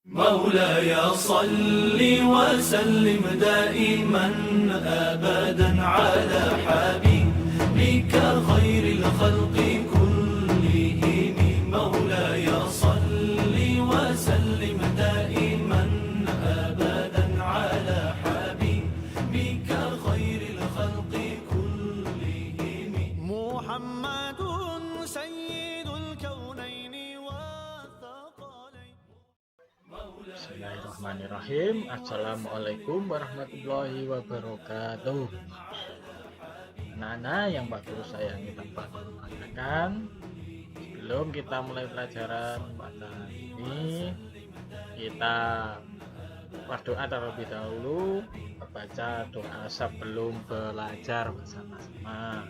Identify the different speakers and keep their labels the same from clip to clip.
Speaker 1: مولاي صل وسلم دائما أبدا على حبيبك خير الخلق كلهم. مولاي صل وسلم دائما أبدا على حبيبك خير الخلق كلهم. محمد سيد الكونين والثقلين.
Speaker 2: Bismillahirrahmanirrahim. Assalamualaikum warahmatullahi wabarakatuh. Anak-anak yang Pak Guru sayangi dan Pak Guru banggakan, sebelum kita mulai pelajaran pada hari ini, kita berdoa terlebih dahulu, membaca doa sebelum belajar bersama-sama.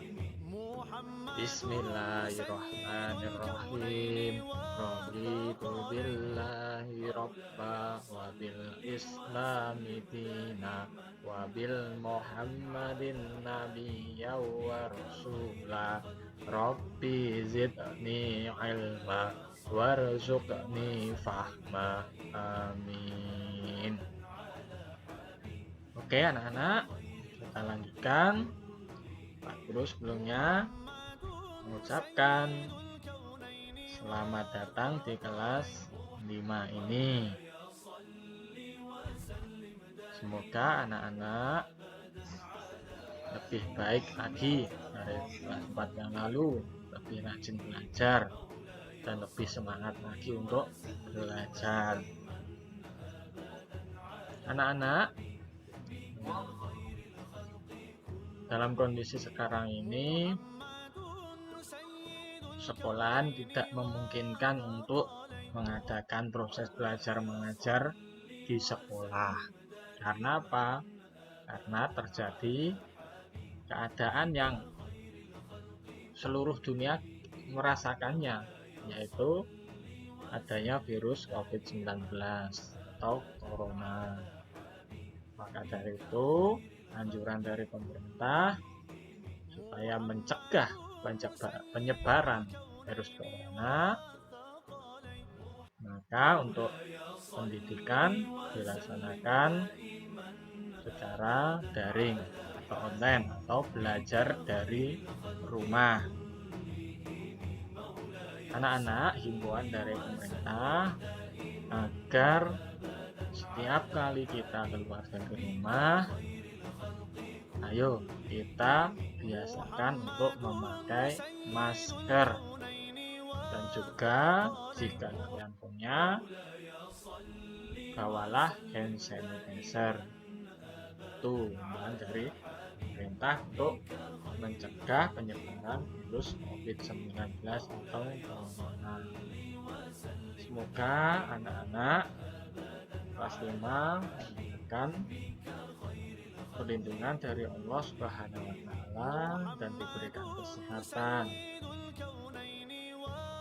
Speaker 2: Bismillahirrahmanirrahim. Raditu billahi robba wa bil islami dina wa bil muhammadin nabiyya wa rasula. Rabbi zidni ilma warzuqni fahma. Amin. Oke anak-anak, kita lanjutkan. Pak Guru sebelumnya mengucapkan selamat datang di kelas 5 ini. Semoga anak-anak lebih baik lagi dari kelas 4 yang lalu, lebih rajin belajar dan lebih semangat lagi untuk belajar. Anak-anak, dalam kondisi sekarang ini sekolahan tidak memungkinkan untuk mengadakan proses belajar mengajar di sekolah. Karena apa? Karena terjadi keadaan yang seluruh dunia merasakannya, yaitu adanya virus COVID-19 atau corona. Maka dari itu, anjuran dari pemerintah supaya mencegah penyebaran virus corona, maka untuk pendidikan dilaksanakan secara daring atau online atau belajar dari rumah. Anak-anak, himbauan dari pemerintah agar setiap kali kita keluar dari rumah, ayo kita biasakan untuk memakai masker, dan juga jika kalian punya, bawalah hand sanitizer. Itu himbauan dari pemerintah untuk mencegah penyebaran virus COVID-19 atau corona. Semoga anak-anak kelas 5 mendapatkan perlindungan dari Allah Subhanahu wa Ta'ala dan diberikan kesehatan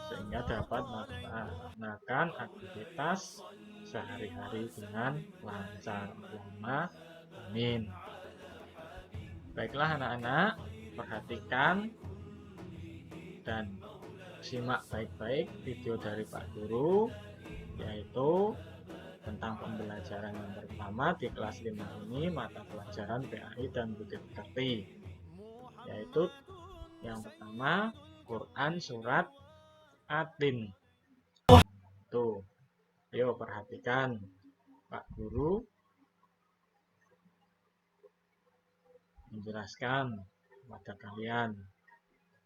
Speaker 2: sehingga dapat melaksanakan aktivitas sehari-hari dengan lancar. Allahumma amin. Baiklah anak-anak, perhatikan dan simak baik-baik video dari Pak Guru, yaitu tentang pembelajaran yang pertama di kelas 5 ini, mata pelajaran PAI dan Budi Pekerti, yaitu yang pertama Quran surat At-Tin. Tuh, ayo perhatikan Pak Guru menjelaskan kepada kalian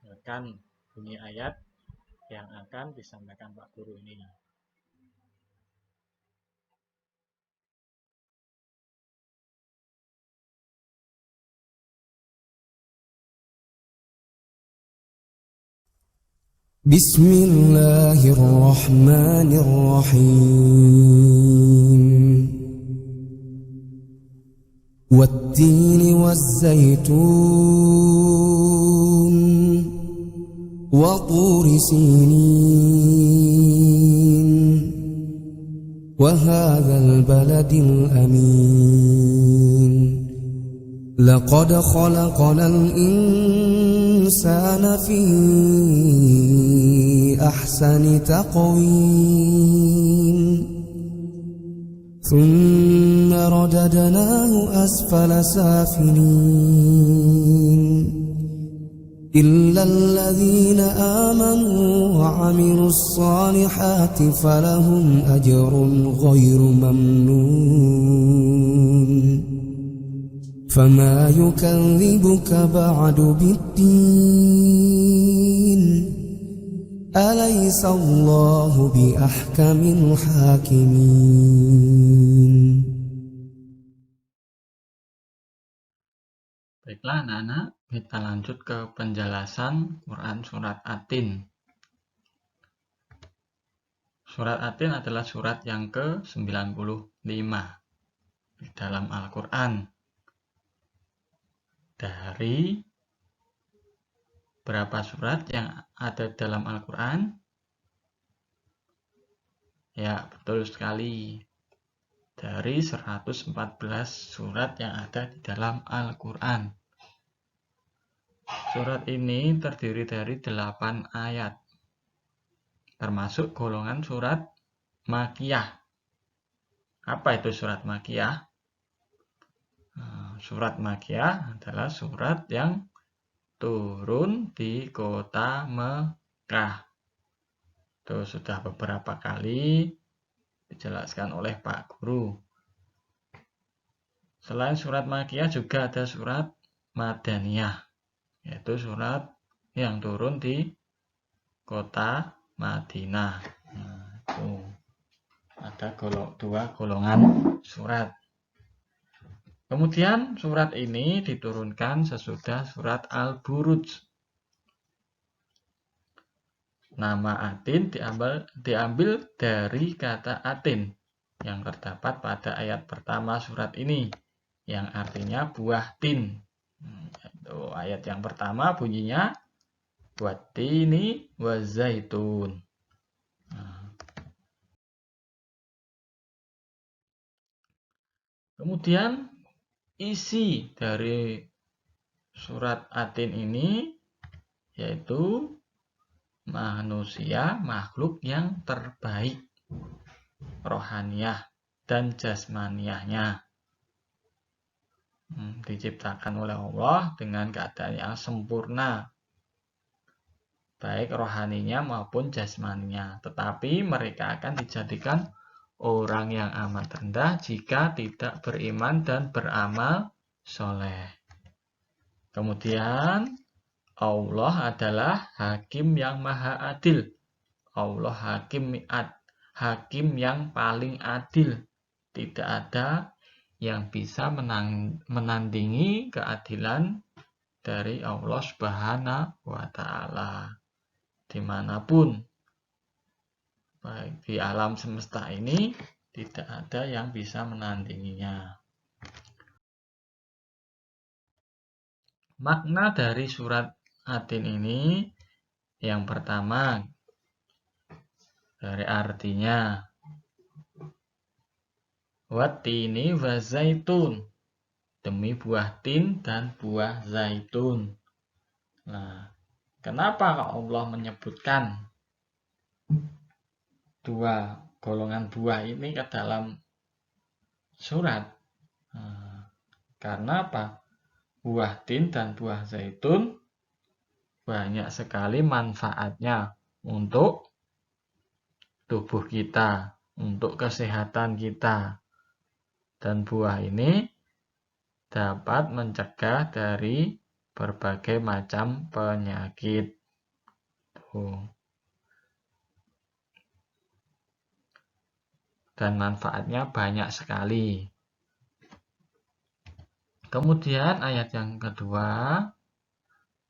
Speaker 2: akan bunyi ayat yang akan disampaikan Pak Guru ini.
Speaker 3: Bismillahirrahmanirrahim. Wat-tini waz-zaytun wa turi sinin wa hadzal baladil amin. Laqad khalaqnal insana fi ahsani taqwim ثم رددناه أسفل سافلين إلا الذين آمنوا وعملوا الصالحات فلهم أجر غير ممنون فما يكذبك بعد بالدين أليس الله بأحكم الحاكمين.
Speaker 2: Baiklah anak-anak, kita lanjut ke penjelasan Quran Surat At-Tin. Surat At-Tin adalah surat yang ke-95 di dalam Al-Quran. Dari berapa surat yang ada dalam Al-Quran? Ya, betul sekali. Dari 114 surat yang ada di dalam Al-Quran. Surat ini terdiri dari 8 ayat, termasuk golongan surat Makkiyah. Apa itu surat Makkiyah? Surat Makkiyah adalah surat yang turun di kota Mekah. Itu sudah beberapa kali dijelaskan oleh Pak Guru. Selain surat Makkiyah juga ada surat Madaniyah, yaitu surat yang turun di kota Madinah. Itu ada dua golongan surat. Kemudian surat ini diturunkan sesudah surat Al-Buruj. Nama Atin diambil dari kata atin yang terdapat pada ayat pertama surat ini, yang artinya buah tin. Itu ayat yang pertama bunyinya wattini wazaitun. Kemudian isi dari surat At-Tin ini yaitu manusia makhluk yang terbaik rohaniyah dan jasmaniyahnya, diciptakan oleh Allah dengan keadaan yang sempurna, baik rohaninya maupun jasmaninya, tetapi mereka akan dijadikan orang yang amat rendah jika tidak beriman dan beramal soleh. Kemudian Allah adalah hakim yang maha adil. Allah hakim yang paling adil. Tidak ada yang bisa menandingi keadilan dari Allah Subhanahu wa Ta'ala dimanapun. Baik di alam semesta ini tidak ada yang bisa menandinginya. Makna dari surat At-Tin ini yang pertama dari artinya wattini wa zaitun, demi buah tin dan buah zaitun. Nah, kenapa Allah menyebutkan dua golongan buah ini ke dalam surat? Karena apa? Buah tin dan buah zaitun banyak sekali manfaatnya untuk tubuh kita, untuk kesehatan kita. Dan buah ini dapat mencegah dari berbagai macam penyakit. Dan manfaatnya banyak sekali. Kemudian ayat yang kedua,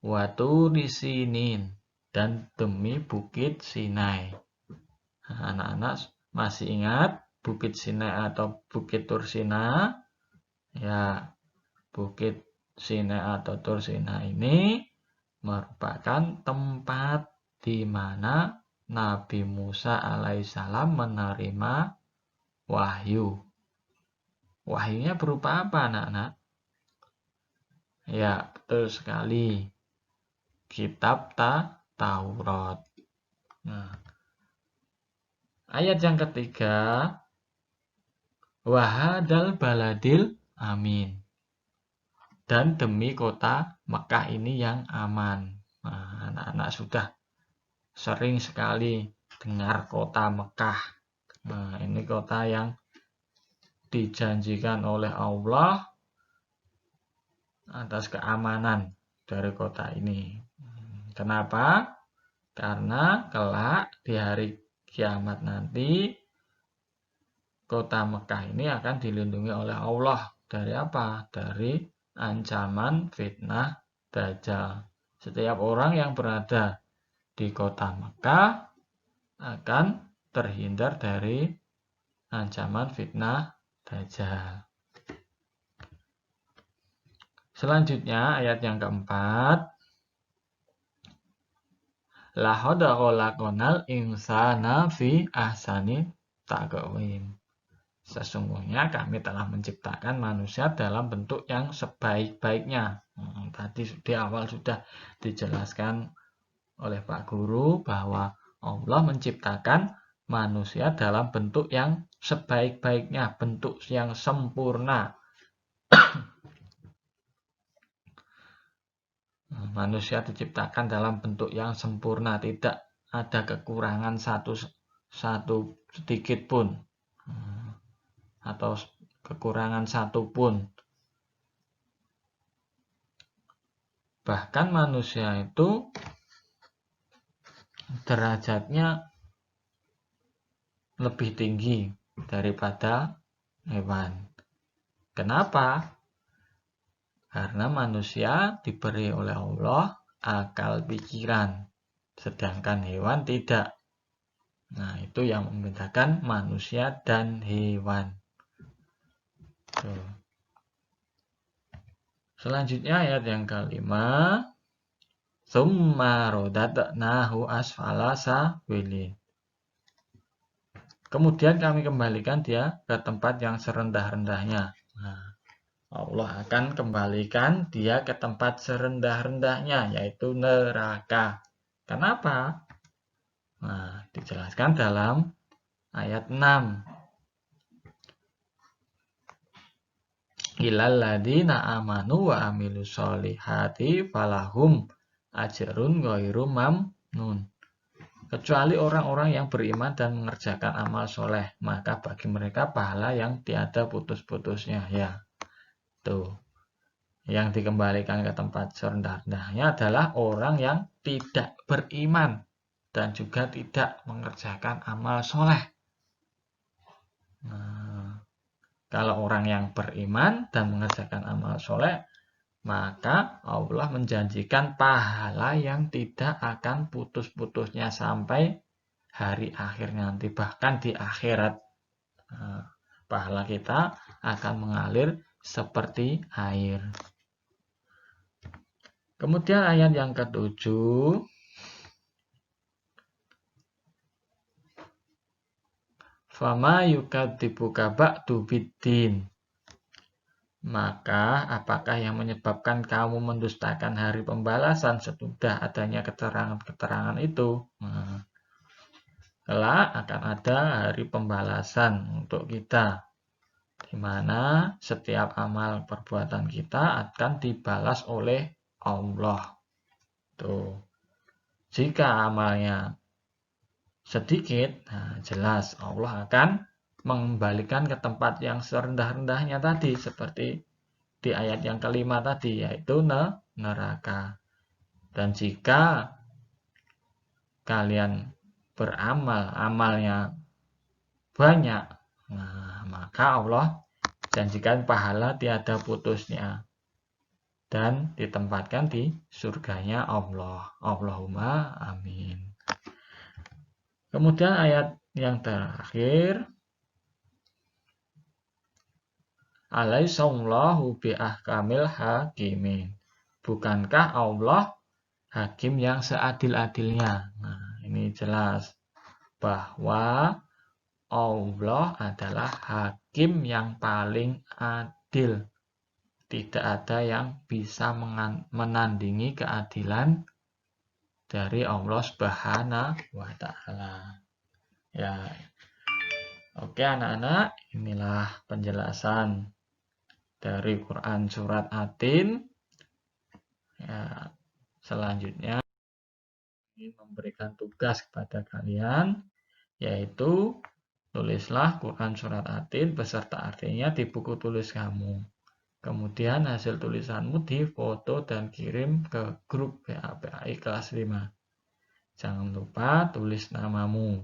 Speaker 2: waturi Sinin, dan demi bukit Sinai. Anak-anak masih ingat bukit Sinai atau bukit Tursina? Ya, bukit Sinai atau Tursina ini merupakan tempat di mana Nabi Musa alaihissalam menerima wahyu. Wahyunya berupa apa, anak-anak? Ya, betul sekali. Kitab Taurat. Nah, ayat yang ketiga, Wahadal baladil amin. Dan demi kota Mekah ini yang aman. Nah, anak-anak sudah sering sekali dengar kota Mekah. Nah, ini kota yang dijanjikan oleh Allah atas keamanan dari kota ini. Kenapa? Karena kelak di hari kiamat nanti kota Mekah ini akan dilindungi oleh Allah dari apa? Dari ancaman fitnah Dajjal. Setiap orang yang berada di kota Mekah akan terhindar dari ancaman fitnah Dajjal. Selanjutnya ayat yang keempat. Laqad khalaqnal insana fi ahsani taqwim. Sesungguhnya kami telah menciptakan manusia dalam bentuk yang sebaik-baiknya. Tadi di awal sudah dijelaskan oleh Pak Guru bahwa Allah menciptakan manusia dalam bentuk yang sebaik-baiknya, bentuk yang sempurna. Manusia diciptakan dalam bentuk yang sempurna, tidak ada kekurangan satu sedikit pun. Atau kekurangan satu pun. Bahkan manusia itu derajatnya lebih tinggi daripada hewan. Kenapa? Karena manusia diberi oleh Allah akal pikiran, sedangkan hewan tidak. Nah, itu yang membedakan manusia dan hewan. Selanjutnya ayat yang kelima. Tsumma radadnahu asfala safilin. Kemudian kami kembalikan dia ke tempat yang serendah-rendahnya. Nah, Allah akan kembalikan dia ke tempat serendah-rendahnya, yaitu neraka. Kenapa? Nah, dijelaskan dalam ayat 6. Ilal ladina amanu wa amilus solihati falahum ajrun ghairu mamnun. Kecuali orang-orang yang beriman dan mengerjakan amal soleh, maka bagi mereka pahala yang tiada putus-putusnya. Ya, tuh. Yang dikembalikan ke tempat serendah-rendahnya adalah orang yang tidak beriman dan juga tidak mengerjakan amal soleh. Nah, kalau orang yang beriman dan mengerjakan amal soleh, maka Allah menjanjikan pahala yang tidak akan putus-putusnya sampai hari akhir nanti. Bahkan di akhirat, pahala kita akan mengalir seperti air. Kemudian ayat yang ke-7. Fama yukadzibuka ba'du biddin. Maka apakah yang menyebabkan kamu mendustakan hari pembalasan sesudah adanya keterangan-keterangan itu? Kelak akan ada hari pembalasan untuk kita, di mana setiap amal perbuatan kita akan dibalas oleh Allah. Tuh. Jika amalnya sedikit, nah jelas Allah akan mengembalikan ke tempat yang serendah-rendahnya tadi, seperti di ayat yang kelima tadi, yaitu neraka. Dan jika kalian beramal, amalnya banyak, nah maka Allah janjikan pahala tiada putusnya dan ditempatkan di surganya Allah. Allahumma amin. Kemudian ayat yang terakhir, Alaihissallahu biahkamil hakimin. Bukankah Allah hakim yang seadil-adilnya? Nah, ini jelas bahwa Allah adalah hakim yang paling adil. Tidak ada yang bisa menandingi keadilan dari Allah Subhanahu wa Ta'ala. Ya, Oke anak-anak, inilah penjelasan dari Quran Surat Atin. Ya, selanjutnya ingin memberikan tugas kepada kalian, yaitu tulislah Quran Surat Atin beserta artinya di buku tulis kamu. Kemudian hasil tulisanmu difoto dan kirim ke grup PAPAI kelas 5. Jangan lupa tulis namamu.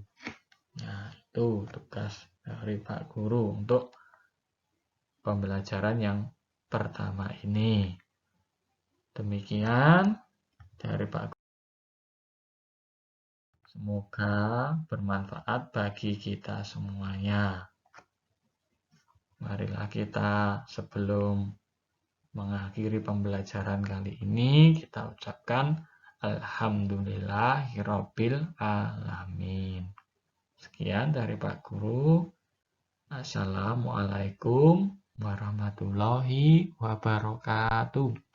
Speaker 2: Nah, itu tugas dari Pak Guru untuk pembelajaran yang pertama ini. Demikian dari Pak Guru. Semoga bermanfaat bagi kita semuanya. Marilah kita sebelum mengakhiri pembelajaran kali ini, kita ucapkan Alhamdulillahirabbil alamin. Sekian dari Pak Guru. Assalamualaikum warahmatullahi wabarakatuh.